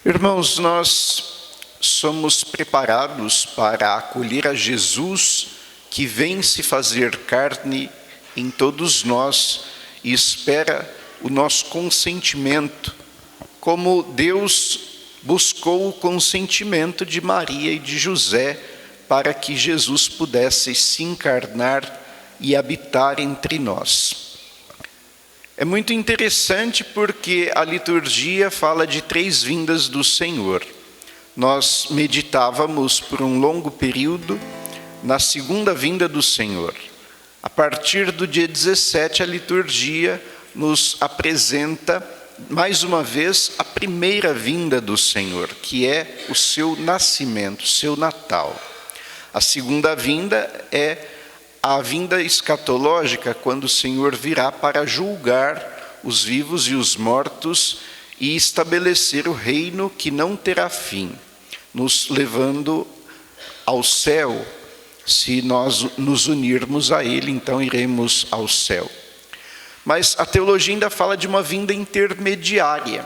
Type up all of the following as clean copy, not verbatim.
Irmãos, nós somos preparados para acolher a Jesus que vem se fazer carne em todos nós e espera o nosso consentimento, como Deus buscou o consentimento de Maria e de José para que Jesus pudesse se encarnar e habitar entre nós. É muito interessante porque a liturgia fala de 3 vindas do Senhor. Nós meditávamos por um longo período na segunda vinda do Senhor. A partir do dia 17, a liturgia nos apresenta mais uma vez a primeira vinda do Senhor, que é o seu nascimento, o seu Natal. A segunda vinda é a vinda escatológica, quando o Senhor virá para julgar os vivos e os mortos e estabelecer o reino que não terá fim, nos levando ao céu. Se nós nos unirmos a Ele, então iremos ao céu. Mas a teologia ainda fala de uma vinda intermediária.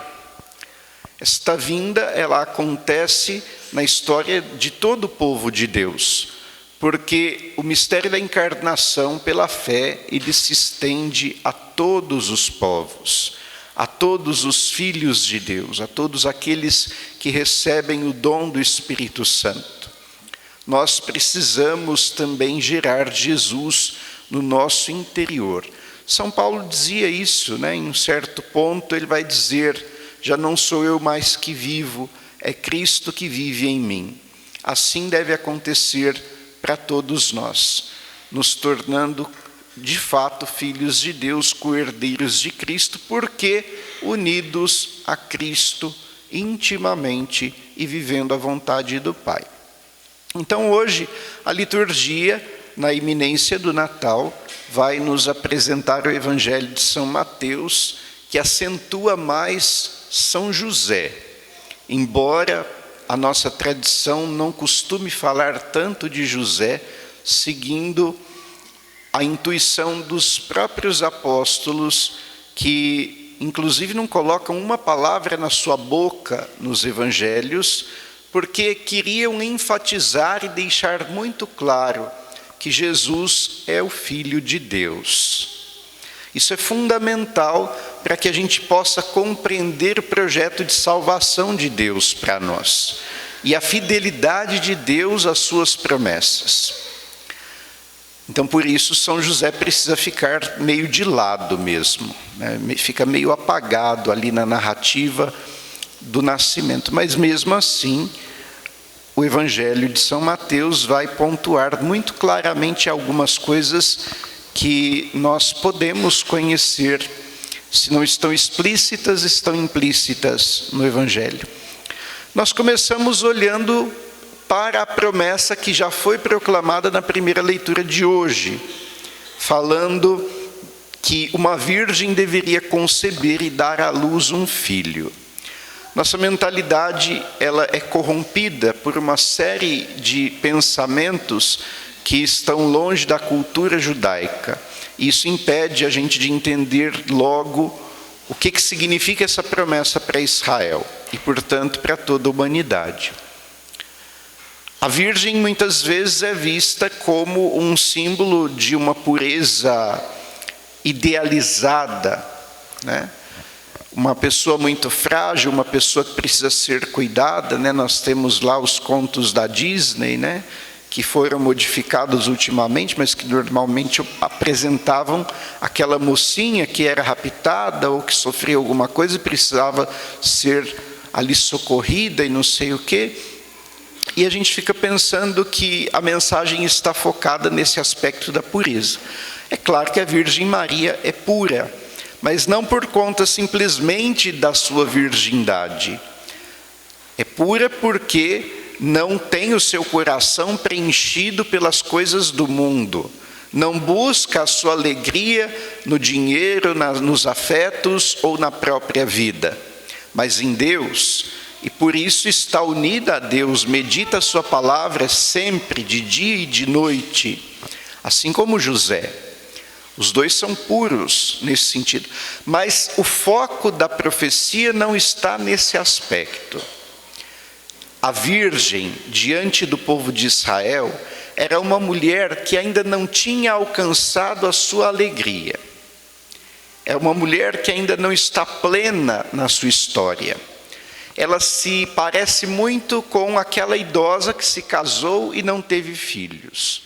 Esta vinda, ela acontece na história de todo o povo de Deus, porque o mistério da encarnação, pela fé, ele se estende a todos os povos, a todos os filhos de Deus, a todos aqueles que recebem o dom do Espírito Santo. Nós precisamos também gerar Jesus no nosso interior. São Paulo dizia isso, né? Em um certo ponto ele vai dizer: já não sou eu mais que vivo, é Cristo que vive em mim. Assim deve acontecer para todos nós, nos tornando de fato filhos de Deus, co-herdeiros de Cristo, porque unidos a Cristo intimamente e vivendo a vontade do Pai. Então hoje a liturgia, na iminência do Natal, vai nos apresentar o Evangelho de São Mateus, que acentua mais São José. Embora a nossa tradição não costume falar tanto de José, seguindo a intuição dos próprios apóstolos, que inclusive não colocam uma palavra na sua boca nos evangelhos, porque queriam enfatizar e deixar muito claro que Jesus é o Filho de Deus. Isso é fundamental para que a gente possa compreender o projeto de salvação de Deus para nós e a fidelidade de Deus às suas promessas. Então, por isso, São José precisa ficar meio de lado mesmo, né? Fica meio apagado ali na narrativa do nascimento. Mas mesmo assim, o Evangelho de São Mateus vai pontuar muito claramente algumas coisas que nós podemos conhecer. Se não estão explícitas, estão implícitas no Evangelho. Nós começamos olhando para a promessa que já foi proclamada na primeira leitura de hoje, falando que uma virgem deveria conceber e dar à luz um filho. Nossa mentalidade, ela é corrompida por uma série de pensamentos que estão longe da cultura judaica. Isso impede a gente de entender logo o que significa essa promessa para Israel e, portanto, para toda a humanidade. A Virgem muitas vezes é vista como um símbolo de uma pureza idealizada, né? Uma pessoa muito frágil, uma pessoa que precisa ser cuidada, né? Nós temos lá os contos da Disney, né? Que foram modificados ultimamente, mas que normalmente apresentavam aquela mocinha que era raptada ou que sofria alguma coisa e precisava ser ali socorrida e não sei o quê. E a gente fica pensando que a mensagem está focada nesse aspecto da pureza. É claro que a Virgem Maria é pura, mas não por conta simplesmente da sua virgindade. É pura porque não tem o seu coração preenchido pelas coisas do mundo, não busca a sua alegria no dinheiro, nos afetos ou na própria vida, mas em Deus, e por isso está unida a Deus, medita a sua palavra sempre, de dia e de noite, assim como José. Os dois são puros nesse sentido. Mas o foco da profecia não está nesse aspecto. A virgem, diante do povo de Israel, era uma mulher que ainda não tinha alcançado a sua alegria. É uma mulher que ainda não está plena na sua história. Ela se parece muito com aquela idosa que se casou e não teve filhos.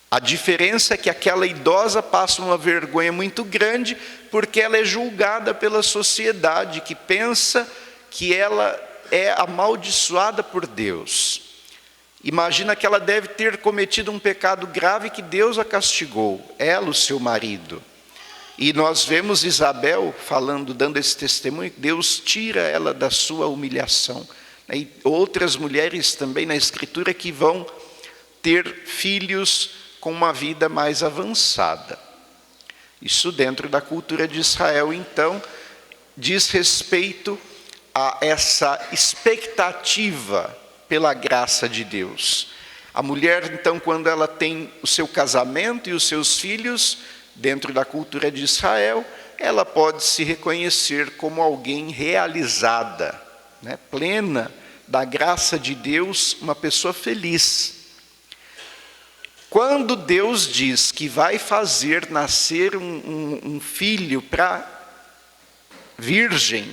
A diferença é que aquela idosa passa uma vergonha muito grande porque ela é julgada pela sociedade que pensa que ela é amaldiçoada por Deus. Imagina que ela deve ter cometido um pecado grave que Deus a castigou, ela, o seu marido. E nós vemos Isabel falando, dando esse testemunho, que Deus tira ela da sua humilhação. E outras mulheres também na Escritura que vão ter filhos com uma vida mais avançada. Isso dentro da cultura de Israel, então, diz respeito a essa expectativa pela graça de Deus. A mulher, então, quando ela tem o seu casamento e os seus filhos, dentro da cultura de Israel, ela pode se reconhecer como alguém realizada, né? Plena da graça de Deus, uma pessoa feliz. Quando Deus diz que vai fazer nascer um filho para virgem,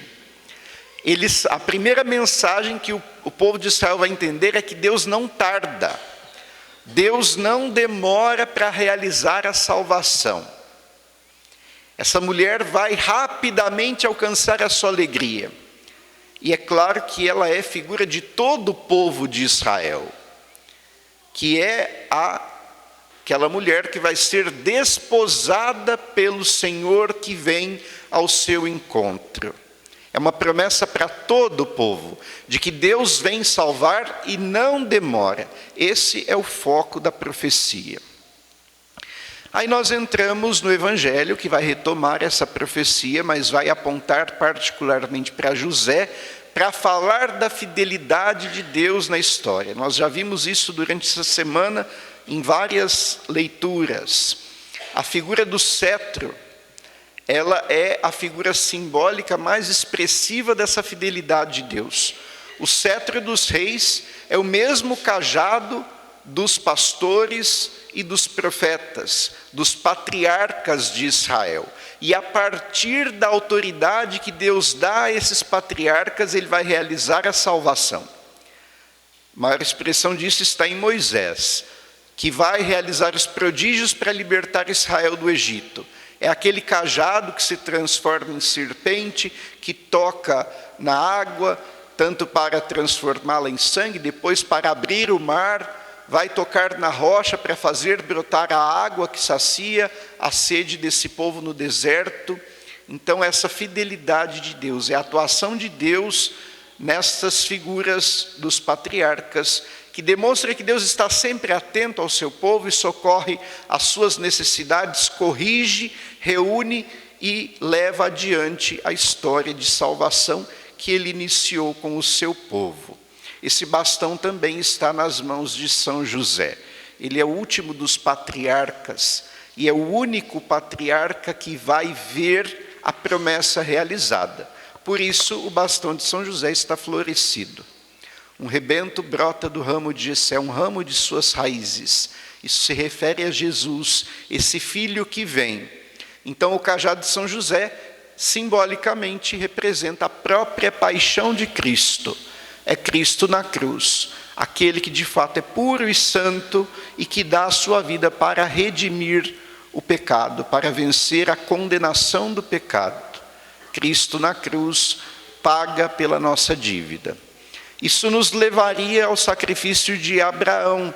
a primeira mensagem que o povo de Israel vai entender é que Deus não tarda. Deus não demora para realizar a salvação. Essa mulher vai rapidamente alcançar a sua alegria. E é claro que ela é figura de todo o povo de Israel, que é aquela mulher que vai ser desposada pelo Senhor que vem ao seu encontro. É uma promessa para todo o povo, de que Deus vem salvar e não demora. Esse é o foco da profecia. Aí nós entramos no Evangelho, que vai retomar essa profecia, mas vai apontar particularmente para José, para falar da fidelidade de Deus na história. Nós já vimos isso durante essa semana em várias leituras. A figura do cetro, ela é a figura simbólica mais expressiva dessa fidelidade de Deus. O cetro dos reis é o mesmo cajado dos pastores e dos profetas, dos patriarcas de Israel. E a partir da autoridade que Deus dá a esses patriarcas, ele vai realizar a salvação. A maior expressão disso está em Moisés, que vai realizar os prodígios para libertar Israel do Egito. É aquele cajado que se transforma em serpente, que toca na água, tanto para transformá-la em sangue, depois para abrir o mar, vai tocar na rocha para fazer brotar a água que sacia a sede desse povo no deserto. Então essa fidelidade de Deus, é a atuação de Deus nessas figuras dos patriarcas, que demonstra que Deus está sempre atento ao seu povo e socorre as suas necessidades, corrige, reúne e leva adiante a história de salvação que ele iniciou com o seu povo. Esse bastão também está nas mãos de São José. Ele é o último dos patriarcas e é o único patriarca que vai ver a promessa realizada. Por isso, o bastão de São José está florescido. Um rebento brota do ramo de Jessé, um ramo de suas raízes. Isso se refere a Jesus, esse filho que vem. Então, o cajado de São José, simbolicamente, representa a própria paixão de Cristo. É Cristo na cruz, aquele que de fato é puro e santo e que dá a sua vida para redimir o pecado, para vencer a condenação do pecado. Cristo na cruz paga pela nossa dívida. Isso nos levaria ao sacrifício de Abraão,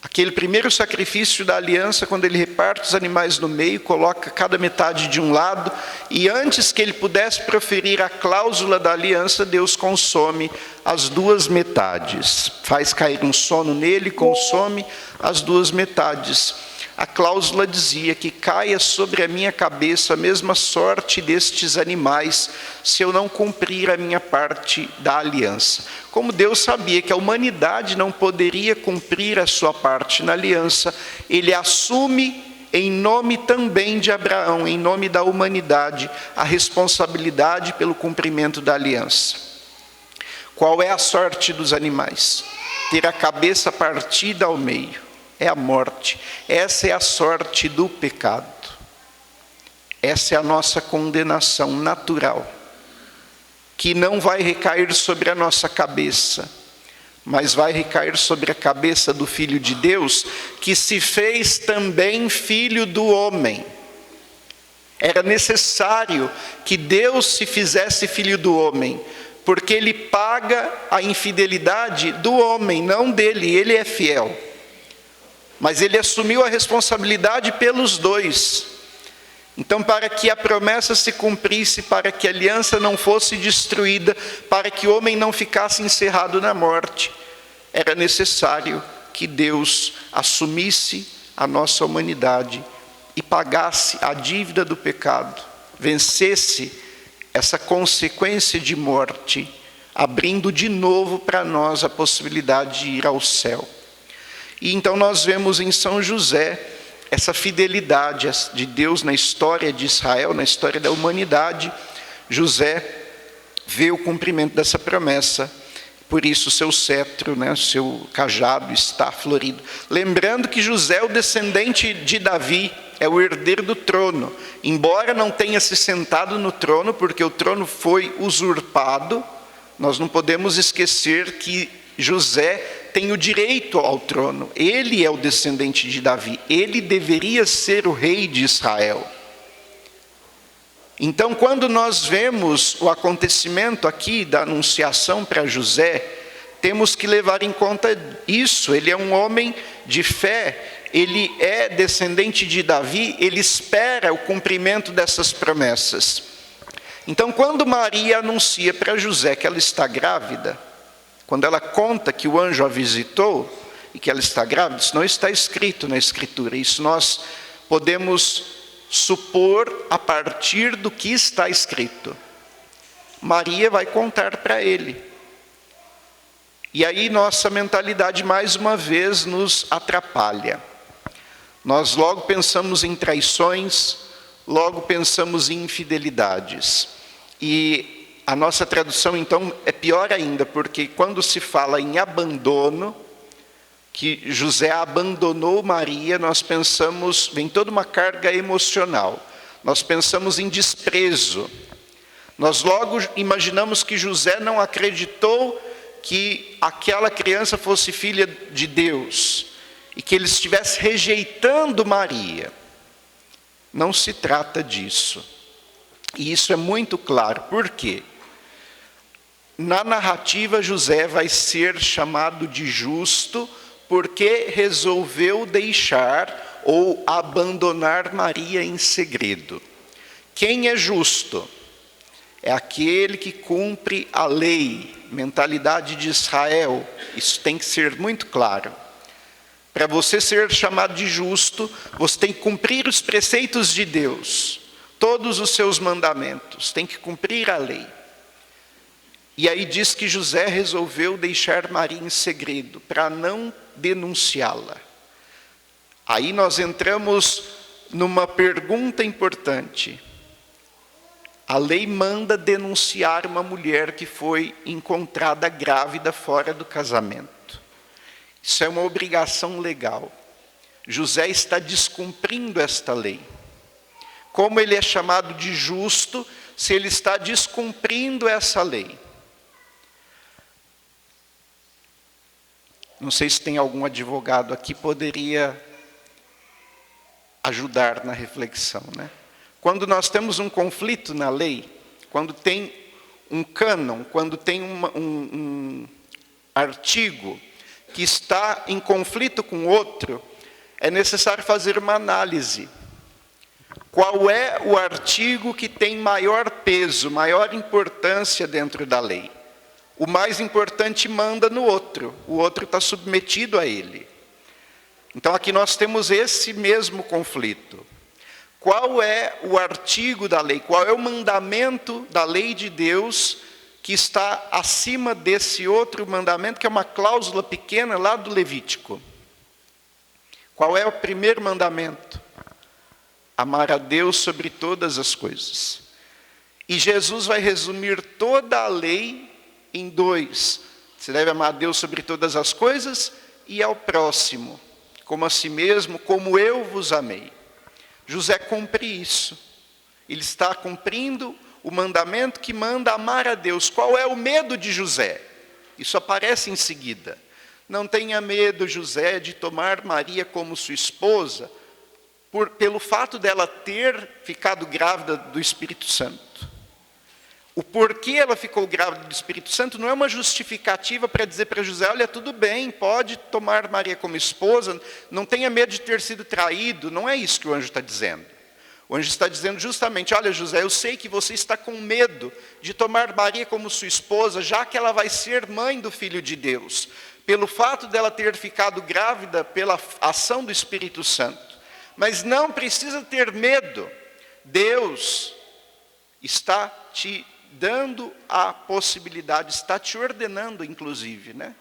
aquele primeiro sacrifício da aliança, quando ele reparte os animais no meio, coloca cada metade de um lado, e antes que ele pudesse proferir a cláusula da aliança, Deus consome as duas metades, faz cair um sono nele, consome as duas metades. A cláusula dizia que caia sobre a minha cabeça a mesma sorte destes animais, se eu não cumprir a minha parte da aliança. Como Deus sabia que a humanidade não poderia cumprir a sua parte na aliança, ele assume em nome também de Abraão, em nome da humanidade, a responsabilidade pelo cumprimento da aliança. Qual é a sorte dos animais? Ter a cabeça partida ao meio. É a morte. Essa é a sorte do pecado. Essa é a nossa condenação natural, que não vai recair sobre a nossa cabeça, mas vai recair sobre a cabeça do Filho de Deus, que se fez também filho do homem. Era necessário que Deus se fizesse filho do homem, porque ele paga a infidelidade do homem, não dele, ele é fiel. Mas ele assumiu a responsabilidade pelos dois. Então, para que a promessa se cumprisse, para que a aliança não fosse destruída, para que o homem não ficasse encerrado na morte, era necessário que Deus assumisse a nossa humanidade e pagasse a dívida do pecado, vencesse essa consequência de morte, abrindo de novo para nós a possibilidade de ir ao céu. E então nós vemos em São José essa fidelidade de Deus na história de Israel, na história da humanidade. José vê o cumprimento dessa promessa, por isso seu cetro, seu cajado está florido. Lembrando que José é o descendente de Davi, é o herdeiro do trono. Embora não tenha se sentado no trono, porque o trono foi usurpado, nós não podemos esquecer que José tem o direito ao trono. Ele é o descendente de Davi. Ele deveria ser o rei de Israel. Então, quando nós vemos o acontecimento aqui da anunciação para José, temos que levar em conta isso. Ele é um homem de fé, ele é descendente de Davi, ele espera o cumprimento dessas promessas. Então, quando Maria anuncia para José que ela está grávida, quando ela conta que o anjo a visitou e que ela está grávida, isso não está escrito na Escritura. Isso nós podemos supor a partir do que está escrito. Maria vai contar para ele. E aí nossa mentalidade mais uma vez nos atrapalha. Nós logo pensamos em traições, logo pensamos em infidelidades. E a nossa tradução, então, é pior ainda, porque quando se fala em abandono, que José abandonou Maria, nós pensamos, vem toda uma carga emocional. Nós pensamos em desprezo. Nós logo imaginamos que José não acreditou que aquela criança fosse filha de Deus, e que ele estivesse rejeitando Maria. Não se trata disso. E isso é muito claro. Por quê? Na narrativa, José vai ser chamado de justo porque resolveu deixar ou abandonar Maria em segredo. Quem é justo? É aquele que cumpre a lei, mentalidade de Israel. Isso tem que ser muito claro. Para você ser chamado de justo, você tem que cumprir os preceitos de Deus, todos os seus mandamentos, tem que cumprir a lei. E aí diz que José resolveu deixar Maria em segredo, para não denunciá-la. Aí nós entramos numa pergunta importante. A lei manda denunciar uma mulher que foi encontrada grávida fora do casamento. Isso é uma obrigação legal. José está descumprindo esta lei. Como ele é chamado de justo se ele está descumprindo essa lei? Não sei se tem algum advogado aqui que poderia ajudar na reflexão, né? Quando nós temos um conflito na lei, quando tem um cânon, quando tem um artigo que está em conflito com outro, é necessário fazer uma análise. Qual é o artigo que tem maior peso, maior importância dentro da lei? O mais importante manda no outro, o outro está submetido a ele. Então aqui nós temos esse mesmo conflito. Qual é o artigo da lei? Qual é o mandamento da lei de Deus que está acima desse outro mandamento, que é uma cláusula pequena lá do Levítico? Qual é o primeiro mandamento? amar a Deus sobre todas as coisas. E Jesus vai resumir toda a lei em 2. Você deve amar a Deus sobre todas as coisas e ao próximo, como a si mesmo, como eu vos amei. José cumpre isso. Ele está cumprindo o mandamento que manda amar a Deus. Qual é o medo de José? Isso aparece em seguida. Não tenha medo, José, de tomar Maria como sua esposa, pelo fato dela ter ficado grávida do Espírito Santo. O porquê ela ficou grávida do Espírito Santo não é uma justificativa para dizer para José, olha, tudo bem, pode tomar Maria como esposa, não tenha medo de ter sido traído. Não é isso que o anjo está dizendo. O anjo está dizendo justamente, olha, José, eu sei que você está com medo de tomar Maria como sua esposa, já que ela vai ser mãe do Filho de Deus, pelo fato dela ter ficado grávida pela ação do Espírito Santo. Mas não precisa ter medo. Deus está te dando a possibilidade, está te ordenando, inclusive, né?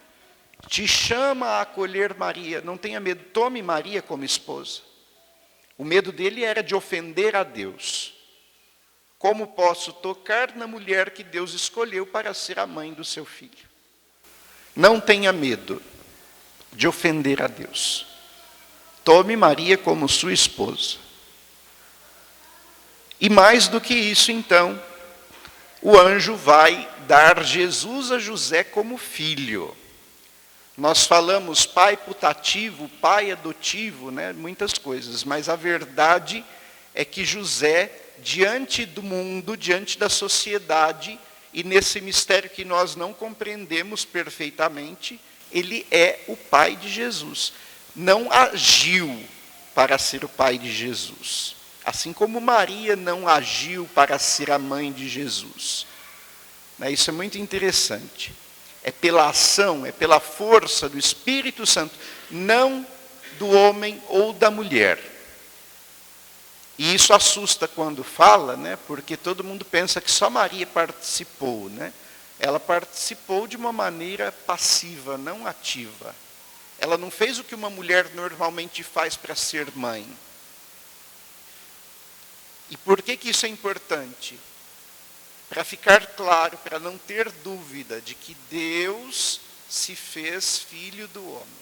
Te chama a acolher Maria. Não tenha medo, tome Maria como esposa. O medo dele era de ofender a Deus. Como posso tocar na mulher que Deus escolheu para ser a mãe do seu filho? Não tenha medo de ofender a Deus. Tome Maria como sua esposa. E mais do que isso, então, o anjo vai dar Jesus a José como filho. Nós falamos pai putativo, pai adotivo, né? Muitas coisas, mas a verdade é que José, diante do mundo, diante da sociedade, e nesse mistério que nós não compreendemos perfeitamente, ele é o pai de Jesus. Não agiu para ser o pai de Jesus. Assim como Maria não agiu para ser a mãe de Jesus. Isso é muito interessante. É pela ação, é pela força do Espírito Santo, não do homem ou da mulher. E isso assusta quando fala, né? Porque todo mundo pensa que só Maria participou, né? Ela participou de uma maneira passiva, não ativa. Ela não fez o que uma mulher normalmente faz para ser mãe. E por que isso é importante? Para ficar claro, para não ter dúvida de que Deus se fez filho do homem.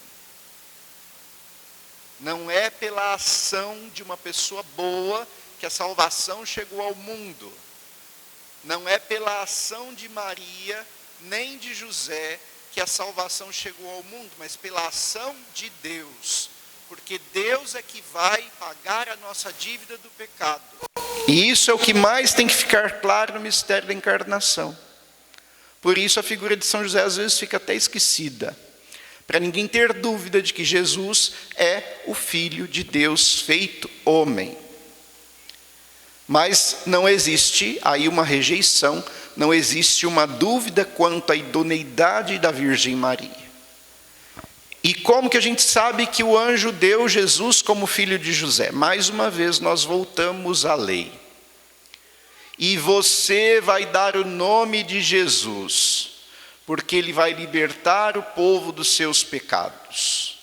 Não é pela ação de uma pessoa boa que a salvação chegou ao mundo. Não é pela ação de Maria, nem de José, que a salvação chegou ao mundo, mas pela ação de Deus. Porque Deus é que vai pagar a nossa dívida do pecado. E isso é o que mais tem que ficar claro no mistério da encarnação. Por isso a figura de São José às vezes fica até esquecida. Para ninguém ter dúvida de que Jesus é o Filho de Deus feito homem. Mas não existe aí uma rejeição, não existe uma dúvida quanto à idoneidade da Virgem Maria. E como que a gente sabe que o anjo deu Jesus como filho de José? Mais uma vez nós voltamos à lei. E você vai dar o nome de Jesus, porque ele vai libertar o povo dos seus pecados.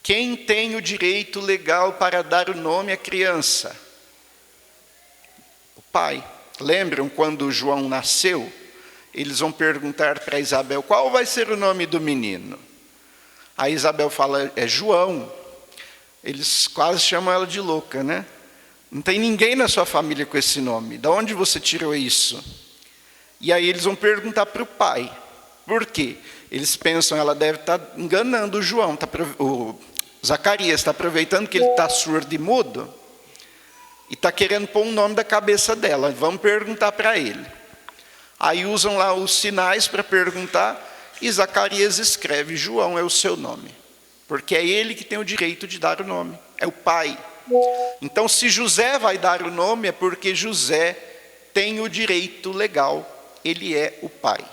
Quem tem o direito legal para dar o nome à criança? O pai. Lembram quando João nasceu? Eles vão perguntar para Isabel, qual vai ser o nome do menino? A Isabel fala, é João. Eles quase chamam ela de louca, né? Não tem ninguém na sua família com esse nome. De onde você tirou isso? E aí eles vão perguntar para o pai. Por quê? Eles pensam, ela deve estar enganando o João. O Zacarias está aproveitando que ele está surdo e mudo. E está querendo pôr um nome da cabeça dela. Vamos perguntar para ele. Aí usam lá os sinais para perguntar. E Zacarias escreve, João é o seu nome. Porque é ele que tem o direito de dar o nome. É o pai. Então, se José vai dar o nome, é porque José tem o direito legal. Ele é o pai.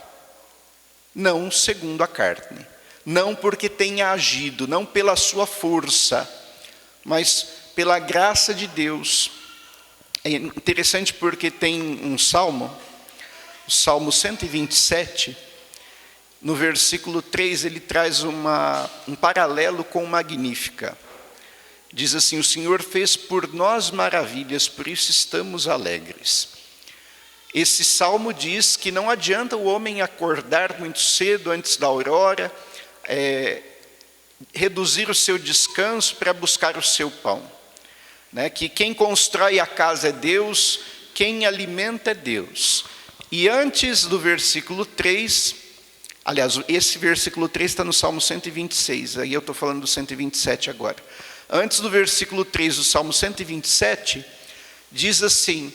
Não segundo a carne. Não porque tenha agido, não pela sua força, mas pela graça de Deus. É interessante porque tem um salmo, o Salmo 127, no versículo 3, ele traz um paralelo com o Magnífica. Diz assim: o Senhor fez por nós maravilhas, por isso estamos alegres. Esse salmo diz que não adianta o homem acordar muito cedo, antes da aurora, reduzir o seu descanso para buscar o seu pão. Que quem constrói a casa é Deus, quem alimenta é Deus. E antes do versículo 3, aliás, esse versículo 3 está no Salmo 126, aí eu estou falando do 127 agora. Antes do versículo 3 do Salmo 127, diz assim: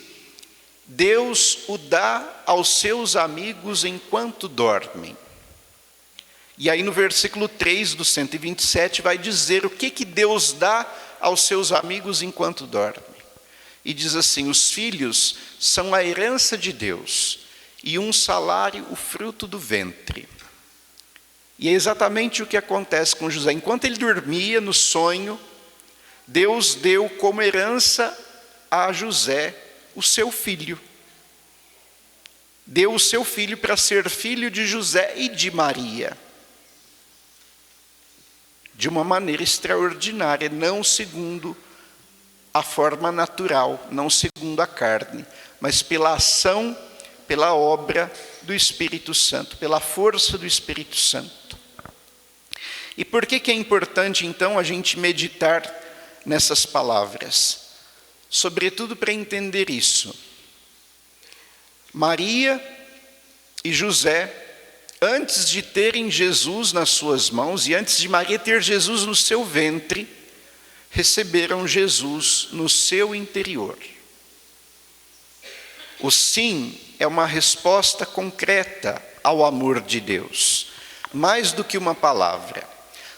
Deus o dá aos seus amigos enquanto dormem. E aí no versículo 3 do 127 vai dizer o que Deus dá aos seus amigos enquanto dormem. E diz assim: os filhos são a herança de Deus, e um salário o fruto do ventre. E é exatamente o que acontece com José. Enquanto ele dormia no sonho, Deus deu como herança a José o seu filho. Deu o seu filho para ser filho de José e de Maria. De uma maneira extraordinária, não segundo a forma natural, não segundo a carne, mas pela ação, pela obra do Espírito Santo, pela força do Espírito Santo. E por que é importante, então, a gente meditar nessas palavras? Sobretudo para entender isso. Maria e José, antes de terem Jesus nas suas mãos e antes de Maria ter Jesus no seu ventre, receberam Jesus no seu interior. O sim é uma resposta concreta ao amor de Deus, mais do que uma palavra.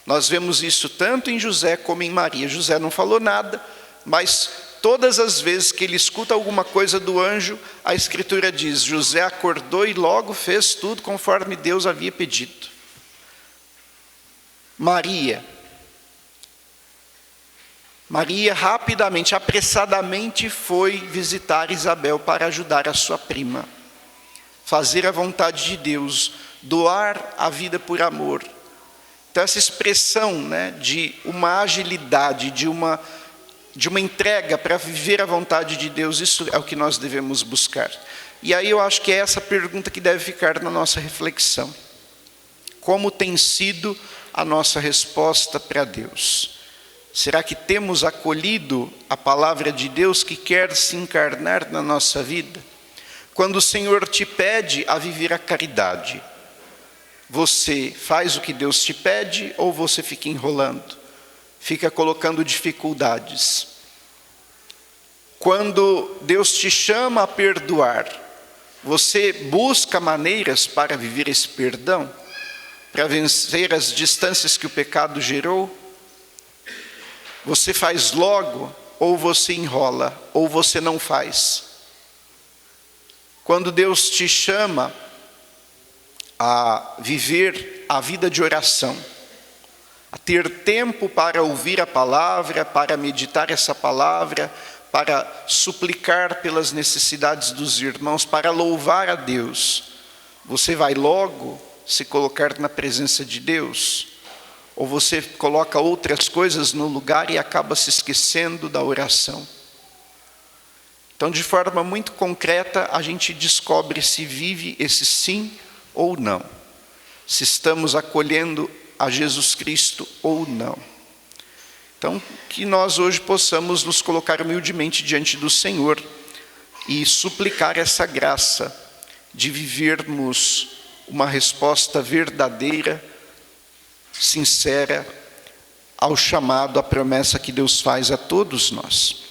Nós vemos isso tanto em José como em Maria. José não falou nada, mas todas as vezes que ele escuta alguma coisa do anjo, a Escritura diz: José acordou e logo fez tudo conforme Deus havia pedido. Maria rapidamente, apressadamente foi visitar Isabel para ajudar a sua prima, fazer a vontade de Deus, doar a vida por amor. Então essa expressão, de uma agilidade, de uma entrega para viver a vontade de Deus, isso é o que nós devemos buscar. E aí eu acho que é essa pergunta que deve ficar na nossa reflexão. Como tem sido a nossa resposta para Deus? Será que temos acolhido a palavra de Deus que quer se encarnar na nossa vida? Quando o Senhor te pede a viver a caridade, você faz o que Deus te pede ou você fica enrolando? Fica colocando dificuldades. Quando Deus te chama a perdoar, você busca maneiras para viver esse perdão? Para vencer as distâncias que o pecado gerou? Você faz logo, ou você enrola, ou você não faz? Quando Deus te chama a viver a vida de oração, a ter tempo para ouvir a palavra, para meditar essa palavra, para suplicar pelas necessidades dos irmãos, para louvar a Deus, você vai logo se colocar na presença de Deus? Ou você coloca outras coisas no lugar e acaba se esquecendo da oração? Então, de forma muito concreta, a gente descobre se vive esse sim ou não, se estamos acolhendo a Jesus Cristo ou não. Então, que nós hoje possamos nos colocar humildemente diante do Senhor e suplicar essa graça de vivermos uma resposta verdadeira, sincera, ao chamado, à promessa que Deus faz a todos nós.